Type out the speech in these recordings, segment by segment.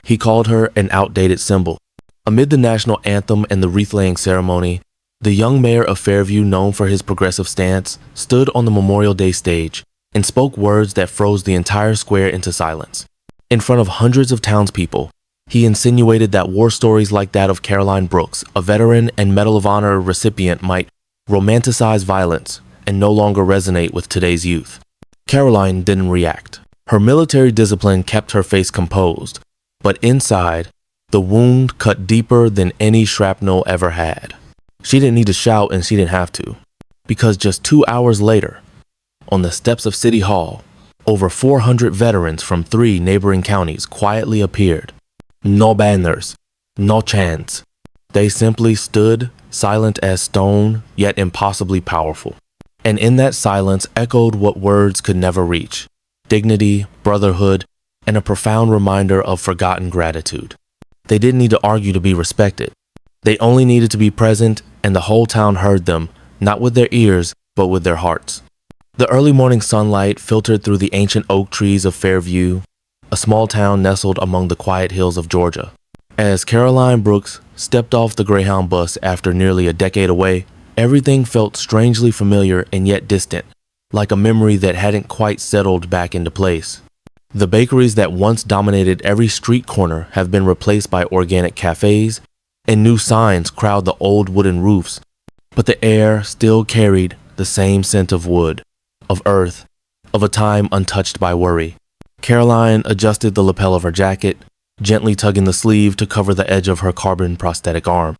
He called her an outdated symbol. Amid the national anthem and the wreath-laying ceremony, the young mayor of Fairview, known for his progressive stance, stood on the Memorial Day stage and spoke words that froze the entire square into silence. In front of hundreds of townspeople, he insinuated that war stories like that of Caroline Brooks, a veteran and Medal of Honor recipient, might romanticize violence and no longer resonate with today's youth. Caroline didn't react. Her military discipline kept her face composed, but inside, the wound cut deeper than any shrapnel ever had. She didn't need to shout, and she didn't have to, because just 2 hours later, on the steps of City Hall, over 400 veterans from 3 neighboring counties quietly appeared. No banners, no chants. They simply stood, silent as stone, yet impossibly powerful. And in that silence echoed what words could never reach: dignity, brotherhood, and a profound reminder of forgotten gratitude. They didn't need to argue to be respected. They only needed to be present, and the whole town heard them, not with their ears, but with their hearts. The early morning sunlight filtered through the ancient oak trees of Fairview, a small town nestled among the quiet hills of Georgia. As Caroline Brooks stepped off the Greyhound bus after nearly a decade away, everything felt strangely familiar and yet distant, like a memory that hadn't quite settled back into place. The bakeries that once dominated every street corner have been replaced by organic cafes, and new signs crowd the old wooden roofs. But the air still carried the same scent of wood, of earth, of a time untouched by worry. Caroline adjusted the lapel of her jacket, gently tugging the sleeve to cover the edge of her carbon prosthetic arm.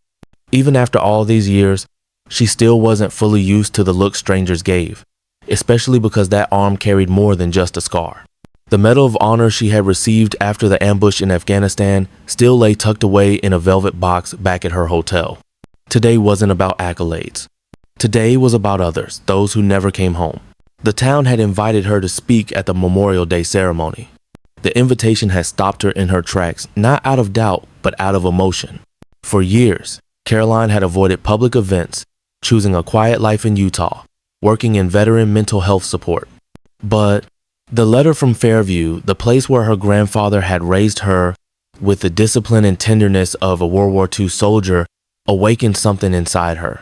Even after all these years, she still wasn't fully used to the look strangers gave, especially because that arm carried more than just a scar. The Medal of Honor she had received after the ambush in Afghanistan still lay tucked away in a velvet box back at her hotel. Today wasn't about accolades. Today was about others, those who never came home. The town had invited her to speak at the Memorial Day ceremony. The invitation had stopped her in her tracks, not out of doubt, but out of emotion. For years, Caroline had avoided public events, choosing a quiet life in Utah, working in veteran mental health support. But the letter from Fairview, the place where her grandfather had raised her with the discipline and tenderness of a World War II soldier, awakened something inside her.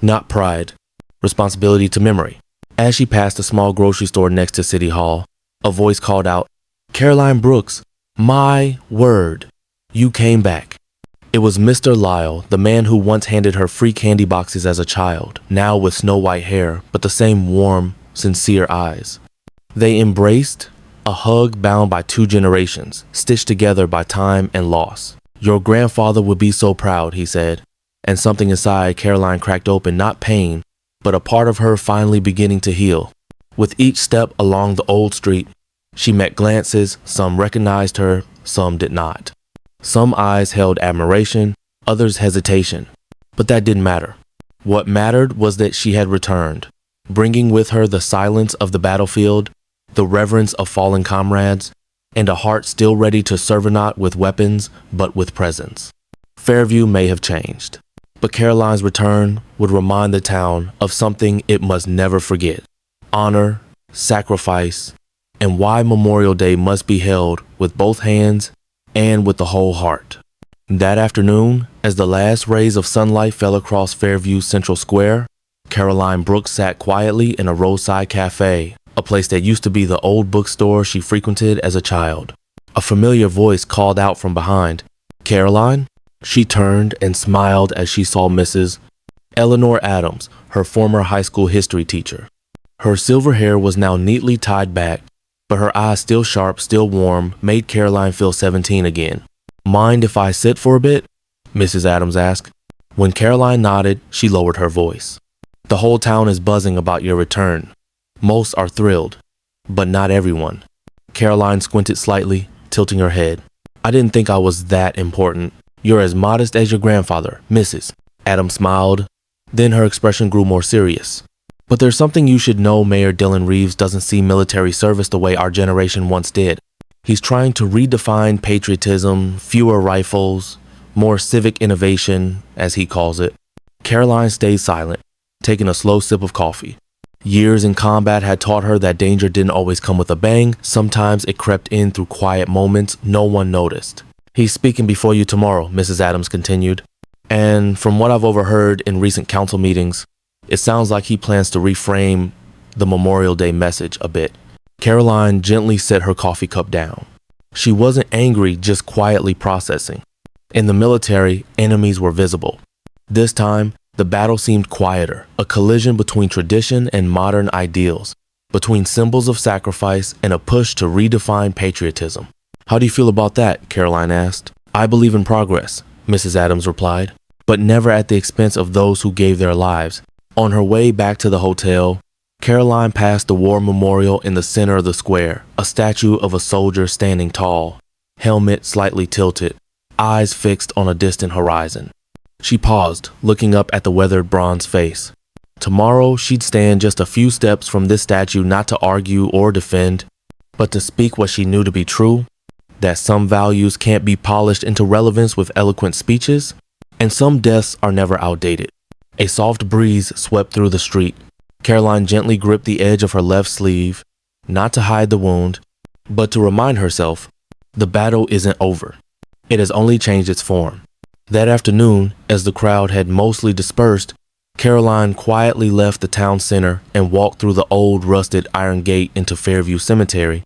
Not pride, responsibility to memory. As she passed a small grocery store next to City Hall, a voice called out, "Caroline Brooks, my word, you came back." It was Mr. Lyle, the man who once handed her free candy boxes as a child, now with snow white hair, but the same warm, sincere eyes. They embraced, a hug bound by 2 generations, stitched together by time and loss. "Your grandfather would be so proud," he said, and something inside Caroline cracked open, not pain, but a part of her finally beginning to heal. With each step along the old street, she met glances, some recognized her, some did not. Some eyes held admiration, others hesitation, but that didn't matter. What mattered was that she had returned, bringing with her the silence of the battlefield, the reverence of fallen comrades, and a heart still ready to serve not with weapons, but with presence. Fairview may have changed, but Caroline's return would remind the town of something it must never forget: honor, sacrifice, and why Memorial Day must be held with both hands and with the whole heart. That afternoon, as the last rays of sunlight fell across Fairview's central square, Caroline Brooks sat quietly in a roadside cafe, a place that used to be the old bookstore she frequented as a child. A familiar voice called out from behind, "Caroline?" She turned and smiled as she saw Mrs. Eleanor Adams, her former high school history teacher. Her silver hair was now neatly tied back, but her eyes, still sharp, still warm, made Caroline feel 17 again. "Mind if I sit for a bit?" Mrs. Adams asked. When Caroline nodded, she lowered her voice. "The whole town is buzzing about your return. Most are thrilled, but not everyone." Caroline squinted slightly, tilting her head. "I didn't think I was that important. You're as modest as your grandfather, Mrs." Adams smiled. Then her expression grew more serious. "But there's something you should know. Mayor Dylan Reeves doesn't see military service the way our generation once did. He's trying to redefine patriotism, fewer rifles, more civic innovation, as he calls it." Caroline stayed silent, taking a slow sip of coffee. Years in combat had taught her that danger didn't always come with a bang. Sometimes it crept in through quiet moments no one noticed. He's speaking before you tomorrow, Mrs. Adams continued. And from what I've overheard in recent council meetings, it sounds like he plans to reframe the Memorial Day message a bit. Caroline gently set her coffee cup down. She wasn't angry, just quietly processing. In the military, enemies were visible. This time, the battle seemed quieter, a collision between tradition and modern ideals, between symbols of sacrifice and a push to redefine patriotism. How do you feel about that? Caroline asked. I believe in progress, Mrs. Adams replied, but never at the expense of those who gave their lives. On her way back to the hotel, Caroline passed the war memorial in the center of the square, a statue of a soldier standing tall, helmet slightly tilted, eyes fixed on a distant horizon. She paused, looking up at the weathered bronze face. Tomorrow, she'd stand just a few steps from this statue, not to argue or defend, but to speak what she knew to be true, that some values can't be polished into relevance with eloquent speeches, and some deaths are never outdated. A soft breeze swept through the street. Caroline gently gripped the edge of her left sleeve, not to hide the wound, but to remind herself, the battle isn't over. It has only changed its form. That afternoon, as the crowd had mostly dispersed, Caroline quietly left the town center and walked through the old rusted iron gate into Fairview Cemetery,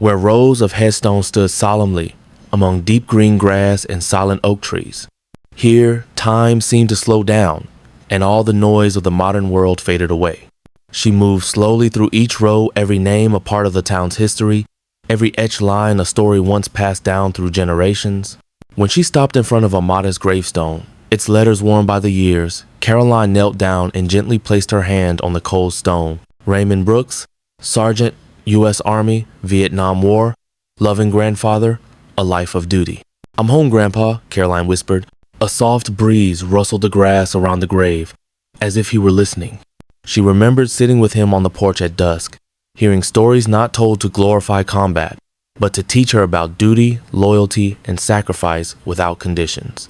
where rows of headstones stood solemnly among deep green grass and silent oak trees. Here, time seemed to slow down, and all the noise of the modern world faded away. She moved slowly through each row, every name a part of the town's history, every etched line a story once passed down through generations. When she stopped in front of a modest gravestone, its letters worn by the years, Caroline knelt down and gently placed her hand on the cold stone. Raymond Brooks, Sergeant, U.S. Army, Vietnam War, loving grandfather, a life of duty. I'm home, Grandpa, Caroline whispered. A soft breeze rustled the grass around the grave, as if he were listening. She remembered sitting with him on the porch at dusk, hearing stories not told to glorify combat, but to teach her about duty, loyalty, and sacrifice without conditions.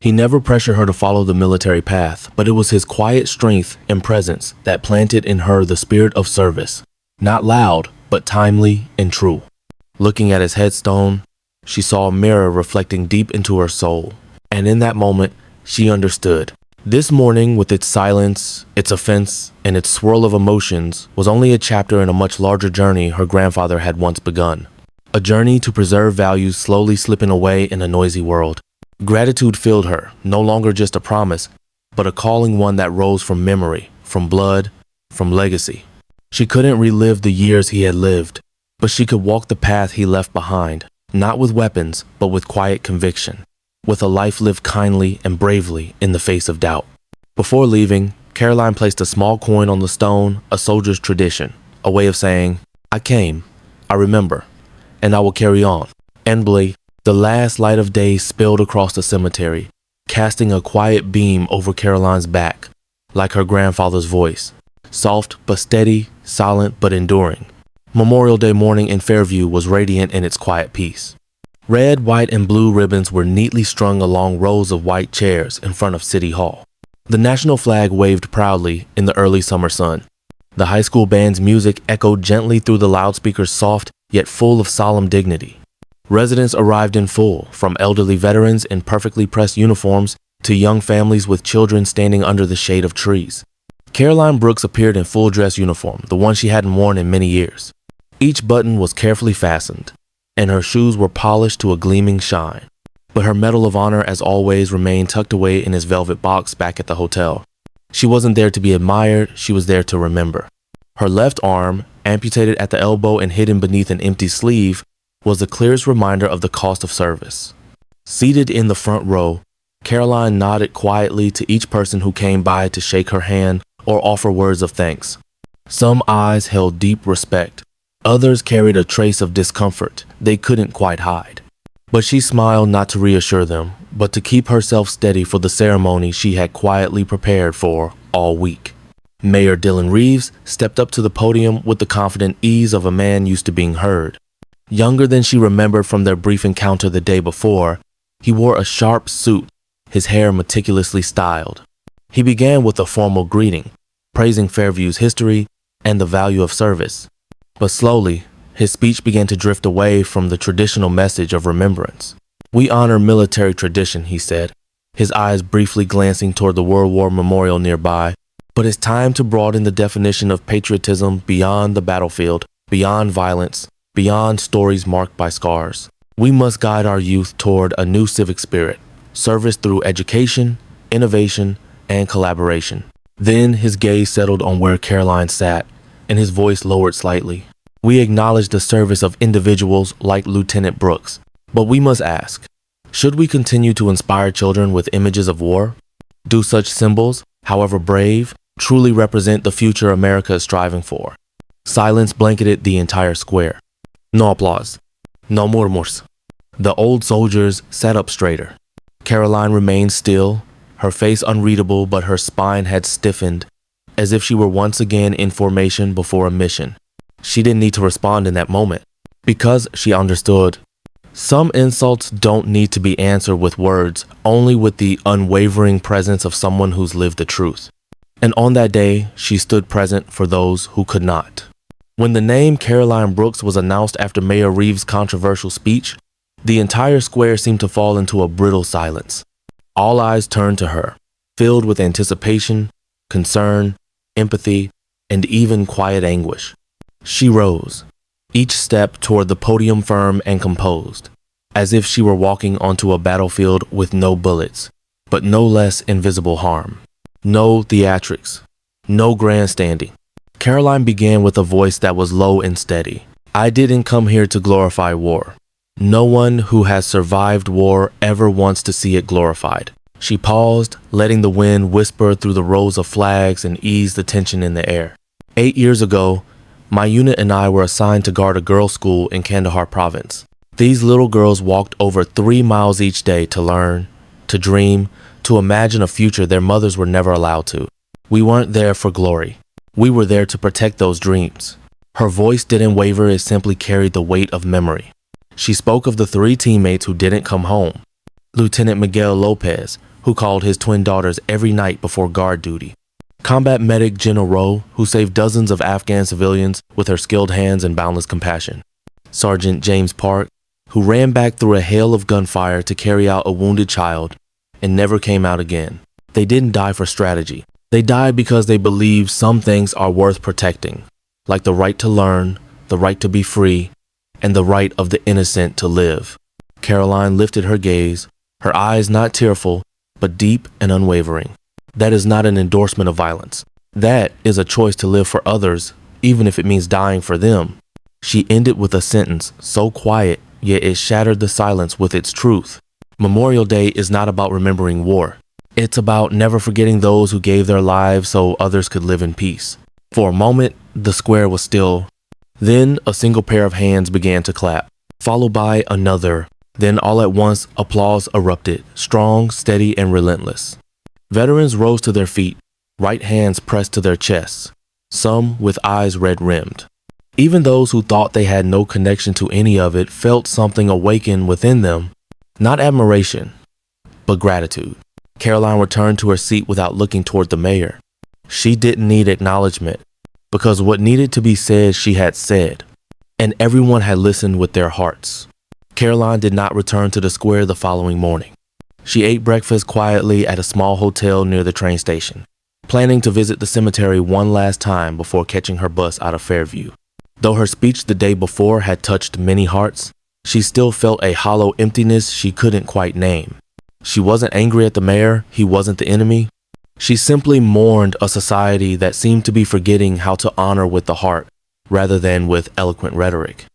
He never pressured her to follow the military path, but it was his quiet strength and presence that planted in her the spirit of service, not loud, but timely and true. Looking at his headstone, she saw a mirror reflecting deep into her soul, and in that moment, she understood. This morning, with its silence, its offense, and its swirl of emotions, was only a chapter in a much larger journey her grandfather had once begun. A journey to preserve values slowly slipping away in a noisy world. Gratitude filled her, no longer just a promise, but a calling, one that rose from memory, from blood, from legacy. She couldn't relive the years he had lived, but she could walk the path he left behind, not with weapons, but with quiet conviction, with a life lived kindly and bravely in the face of doubt. Before leaving, Caroline placed a small coin on the stone, a soldier's tradition, a way of saying, I came, I remember, and I will carry on. Endly, the last light of day spilled across the cemetery, casting a quiet beam over Caroline's back, like her grandfather's voice. Soft but steady, silent but enduring. Memorial Day morning in Fairview was radiant in its quiet peace. Red, white, and blue ribbons were neatly strung along rows of white chairs in front of City Hall. The national flag waved proudly in the early summer sun. The high school band's music echoed gently through the loudspeakers, soft yet full of solemn dignity. Residents arrived in full, from elderly veterans in perfectly pressed uniforms to young families with children standing under the shade of trees. Caroline Brooks appeared in full dress uniform, the one she hadn't worn in many years. Each button was carefully fastened, and her shoes were polished to a gleaming shine. But her Medal of Honor, as always, remained tucked away in its velvet box back at the hotel. She wasn't there to be admired, she was there to remember. Her left arm, amputated at the elbow and hidden beneath an empty sleeve, was the clearest reminder of the cost of service. Seated in the front row, Caroline nodded quietly to each person who came by to shake her hand or offer words of thanks. Some eyes held deep respect. Others carried a trace of discomfort they couldn't quite hide. But she smiled, not to reassure them, but to keep herself steady for the ceremony she had quietly prepared for all week. Mayor Dylan Reeves stepped up to the podium with the confident ease of a man used to being heard. Younger than she remembered from their brief encounter the day before, he wore a sharp suit, his hair meticulously styled. He began with a formal greeting, praising Fairview's history and the value of service. But slowly, his speech began to drift away from the traditional message of remembrance. We honor military tradition, he said, his eyes briefly glancing toward the World War Memorial nearby. But it's time to broaden the definition of patriotism beyond the battlefield, beyond violence, beyond stories marked by scars. We must guide our youth toward a new civic spirit, service through education, innovation, and collaboration. Then his gaze settled on where Caroline sat, and his voice lowered slightly. We acknowledge the service of individuals like Lieutenant Brooks, but we must ask, should we continue to inspire children with images of war? Do such symbols, however brave, truly represent the future America is striving for? Silence blanketed the entire square. No applause. No murmurs. The old soldiers sat up straighter. Caroline remained still, her face unreadable, but her spine had stiffened, as if she were once again in formation before a mission. She didn't need to respond in that moment, because she understood. Some insults don't need to be answered with words, only with the unwavering presence of someone who's lived the truth. And on that day, she stood present for those who could not. When the name Caroline Brooks was announced after Mayor Reeves' controversial speech, the entire square seemed to fall into a brittle silence. All eyes turned to her, filled with anticipation, concern, empathy, and even quiet anguish. She rose, each step toward the podium firm and composed, as if she were walking onto a battlefield with no bullets, but no less invisible harm. No theatrics, no grandstanding. Caroline began with a voice that was low and steady. I didn't come here to glorify war. No one who has survived war ever wants to see it glorified. She paused, letting the wind whisper through the rows of flags and ease the tension in the air. 8 years ago, my unit and I were assigned to guard a girls' school in Kandahar province. These little girls walked over 3 miles each day to learn, to dream, to imagine a future their mothers were never allowed to. We weren't there for glory. We were there to protect those dreams. Her voice didn't waver, it simply carried the weight of memory. She spoke of the 3 teammates who didn't come home. Lieutenant Miguel Lopez, who called his twin daughters every night before guard duty. Combat medic Jenna Rowe, who saved dozens of Afghan civilians with her skilled hands and boundless compassion. Sergeant James Park, who ran back through a hail of gunfire to carry out a wounded child and never came out again. They didn't die for strategy. They died because they believed some things are worth protecting, like the right to learn, the right to be free, and the right of the innocent to live. Caroline lifted her gaze, her eyes not tearful, but deep and unwavering. That is not an endorsement of violence. That is a choice to live for others, even if it means dying for them. She ended with a sentence so quiet, yet it shattered the silence with its truth. Memorial Day is not about remembering war. It's about never forgetting those who gave their lives so others could live in peace. For a moment, the square was still. Then a single pair of hands began to clap, followed by another. Then all at once, applause erupted, strong, steady, and relentless. Veterans rose to their feet, right hands pressed to their chests, some with eyes red-rimmed. Even those who thought they had no connection to any of it felt something awaken within them, not admiration, but gratitude. Caroline returned to her seat without looking toward the mayor. She didn't need acknowledgement, because what needed to be said she had said, and everyone had listened with their hearts. Caroline did not return to the square the following morning. She ate breakfast quietly at a small hotel near the train station, planning to visit the cemetery one last time before catching her bus out of Fairview. Though her speech the day before had touched many hearts, she still felt a hollow emptiness she couldn't quite name. She wasn't angry at the mayor, he wasn't the enemy. She simply mourned a society that seemed to be forgetting how to honor with the heart rather than with eloquent rhetoric.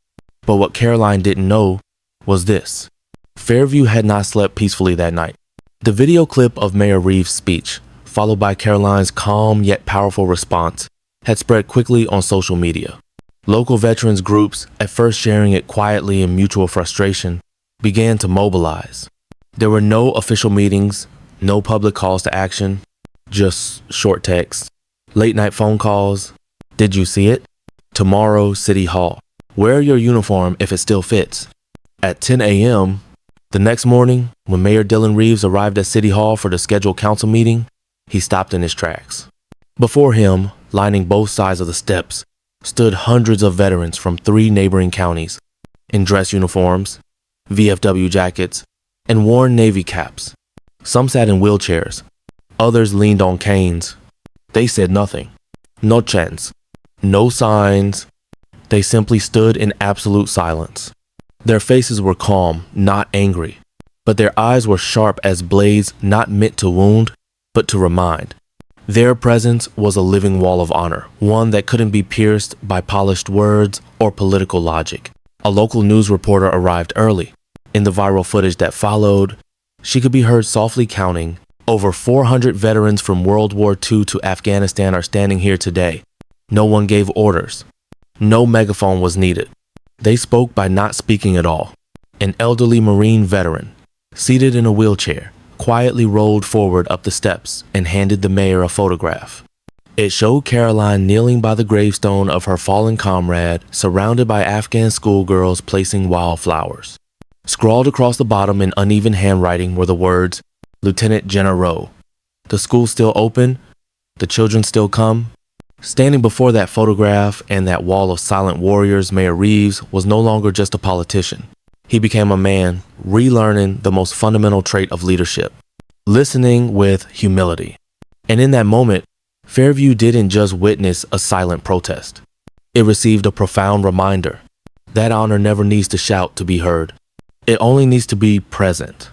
But what Caroline didn't know was this. Fairview had not slept peacefully that night. The video clip of Mayor Reeves' speech, followed by Caroline's calm yet powerful response, had spread quickly on social media. Local veterans groups, at first sharing it quietly in mutual frustration, began to mobilize. There were no official meetings, no public calls to action, just short texts, late-night phone calls. Did you see it? Tomorrow, City Hall. Wear your uniform if it still fits. At 10 a.m., the next morning, when Mayor Dylan Reeves arrived at City Hall for the scheduled council meeting, he stopped in his tracks. Before him, lining both sides of the steps, stood hundreds of veterans from 3 neighboring counties, in dress uniforms, VFW jackets, and worn Navy caps. Some sat in wheelchairs. Others leaned on canes. They said nothing. No chants. No signs. They simply stood in absolute silence. Their faces were calm, not angry, but their eyes were sharp as blades not meant to wound, but to remind. Their presence was a living wall of honor, one that couldn't be pierced by polished words or political logic. A local news reporter arrived early. In the viral footage that followed, she could be heard softly counting, "Over 400 veterans from World War II to Afghanistan are standing here today." No one gave orders. No megaphone was needed. They spoke by not speaking at all. An elderly Marine veteran, seated in a wheelchair, quietly rolled forward up the steps and handed the mayor a photograph. It showed Caroline kneeling by the gravestone of her fallen comrade, surrounded by Afghan schoolgirls placing wildflowers. Scrawled across the bottom in uneven handwriting were the words, "Lieutenant General. The school's still open. The children still come." Standing before that photograph and that wall of silent warriors, Mayor Reeves was no longer just a politician. He became a man relearning the most fundamental trait of leadership, listening with humility. And in that moment, Fairview didn't just witness a silent protest. It received a profound reminder. That honor never needs to shout to be heard. It only needs to be present.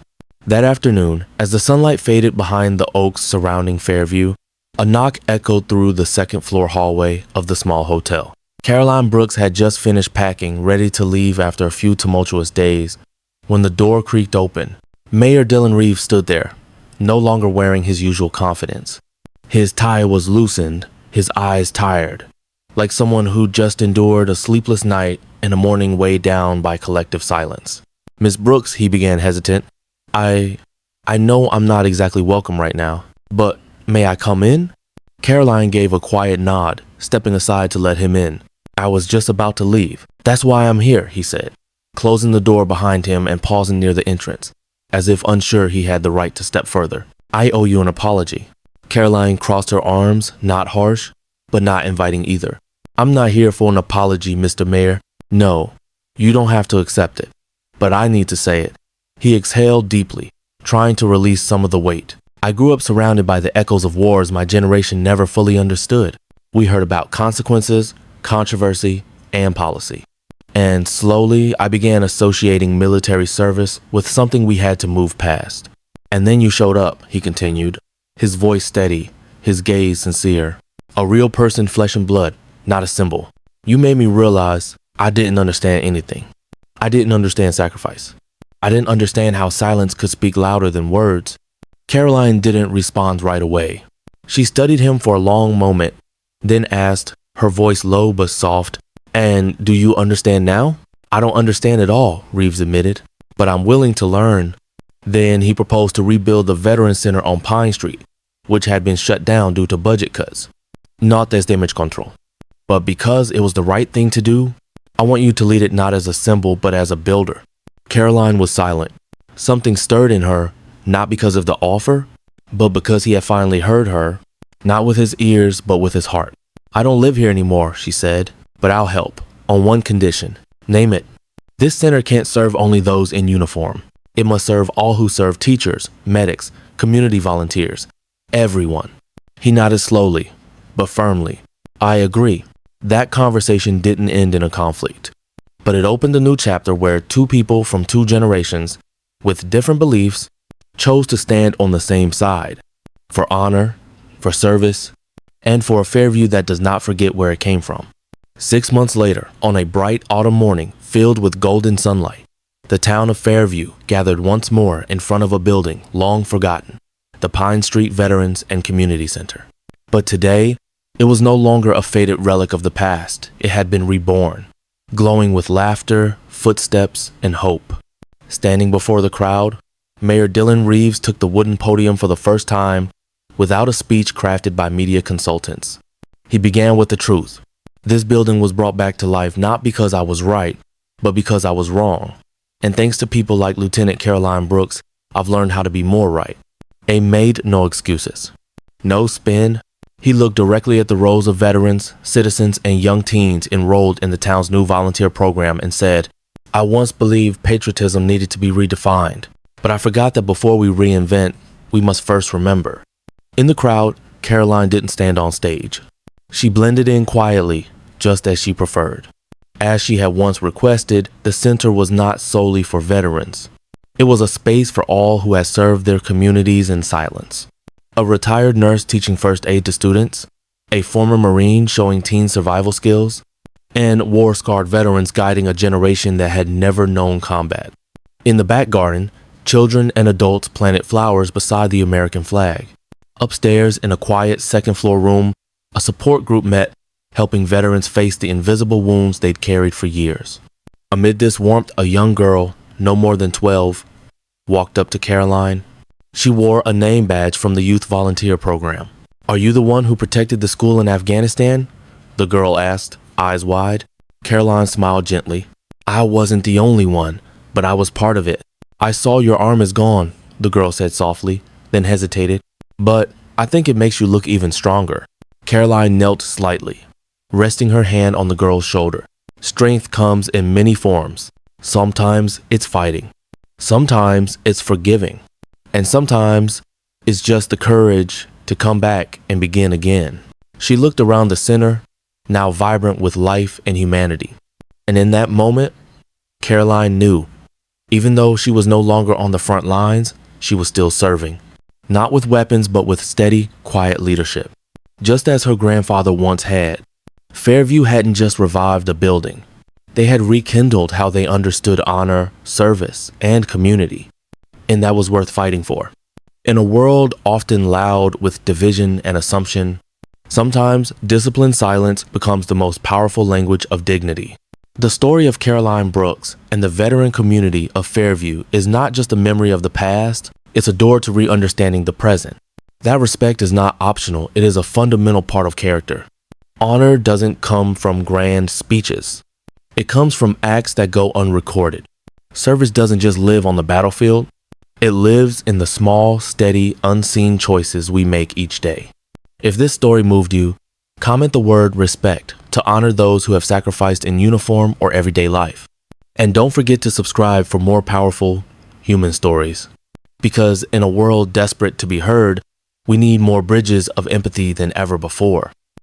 That afternoon, as the sunlight faded behind the oaks surrounding Fairview, a knock echoed through the second-floor hallway of the small hotel. Caroline Brooks had just finished packing, ready to leave after a few tumultuous days, when the door creaked open. Mayor Dylan Reeves stood there, no longer wearing his usual confidence. His tie was loosened, his eyes tired, like someone who just endured a sleepless night and a morning weighed down by collective silence. "Miss Brooks," he began hesitant, I know I'm not exactly welcome right now, but may I come in?" Caroline gave a quiet nod, stepping aside to let him in. "I was just about to leave. That's why I'm here," he said, closing the door behind him and pausing near the entrance, as if unsure he had the right to step further. "I owe you an apology." Caroline crossed her arms, not harsh, but not inviting either. "I'm not here for an apology, Mr. Mayor. No, you don't have to accept it, but I need to say it." He exhaled deeply, trying to release some of the weight. "I grew up surrounded by the echoes of wars my generation never fully understood. We heard about consequences, controversy, and policy. And slowly, I began associating military service with something we had to move past. And then you showed up," he continued, his voice steady, his gaze sincere. "A real person, flesh and blood, not a symbol. You made me realize I didn't understand anything. I didn't understand sacrifice. I didn't understand how silence could speak louder than words." Caroline didn't respond right away. She studied him for a long moment, then asked, her voice low but soft, "And do you understand now?" "I don't understand at all," Reeves admitted, "but I'm willing to learn." Then he proposed to rebuild the Veterans Center on Pine Street, which had been shut down due to budget cuts. "Not as damage control. But because it was the right thing to do, I want you to lead it not as a symbol but as a builder." Caroline was silent. Something stirred in her, not because of the offer, but because he had finally heard her, not with his ears but with his heart. "I don't live here anymore," she said, "but I'll help, on one condition." "Name it." "This center can't serve only those in uniform. It must serve all who serve: teachers, medics, community volunteers, everyone." He nodded slowly, but firmly. "I agree." That conversation didn't end in a conflict, but it opened a new chapter where two people from two generations, with different beliefs, chose to stand on the same side, for honor, for service, and for a Fairview that does not forget where it came from. 6 months later, on a bright autumn morning filled with golden sunlight, the town of Fairview gathered once more in front of a building long forgotten, the Pine Street Veterans and Community Center. But today, it was no longer a faded relic of the past. It had been reborn, glowing with laughter, footsteps, and hope. Standing before the crowd, Mayor Dylan Reeves took the wooden podium for the first time without a speech crafted by media consultants. He began with the truth. This building was brought back to life not because I was right, but because I was wrong. And thanks to people like Lieutenant Caroline Brooks, I've learned how to be more right. A made no excuses. No spin. He looked directly at the rows of veterans, citizens, and young teens enrolled in the town's new volunteer program and said, "I once believed patriotism needed to be redefined, But I forgot that before we reinvent, we must first remember. In the crowd, Caroline didn't stand on stage. She blended in quietly, just as she preferred. As she had once requested, the center was not solely for veterans. It was a space for all who had served their communities in silence. A retired nurse teaching first aid to students, a former Marine showing teen survival skills, and war-scarred veterans guiding a generation that had never known combat. In the back garden, children and adults planted flowers beside the American flag. Upstairs, in a quiet second-floor room, a support group met, helping veterans face the invisible wounds they'd carried for years. Amid this warmth, a young girl, no more than 12, walked up to Caroline. She wore a name badge from the Youth Volunteer Program. "Are you the one who protected the school in Afghanistan?" the girl asked, eyes wide. Caroline smiled gently. "I wasn't the only one, but I was part of it. I saw your arm is gone," the girl said softly, then hesitated. "But I think it makes you look even stronger." Caroline knelt slightly, resting her hand on the girl's shoulder. Strength comes in many forms. Sometimes it's fighting. Sometimes it's forgiving. And sometimes it's just the courage to come back and begin again. She looked around the center, now vibrant with life and humanity. And in that moment, Caroline knew, even though she was no longer on the front lines, she was still serving. Not with weapons, but with steady, quiet leadership. Just as her grandfather once had. Fairview hadn't just revived a building. They had rekindled how they understood honor, service, and community. And that was worth fighting for. In a world often loud with division and assumption, sometimes disciplined silence becomes the most powerful language of dignity. The story of Caroline Brooks and the veteran community of Fairview is not just a memory of the past, it's a door to re-understanding the present. That respect is not optional, it is a fundamental part of character. Honor doesn't come from grand speeches. It comes from acts that go unrecorded. Service doesn't just live on the battlefield, it lives in the small, steady, unseen choices we make each day. If this story moved you, comment the word respect to honor those who have sacrificed in uniform or everyday life. And don't forget to subscribe for more powerful human stories. Because in a world desperate to be heard, we need more bridges of empathy than ever before.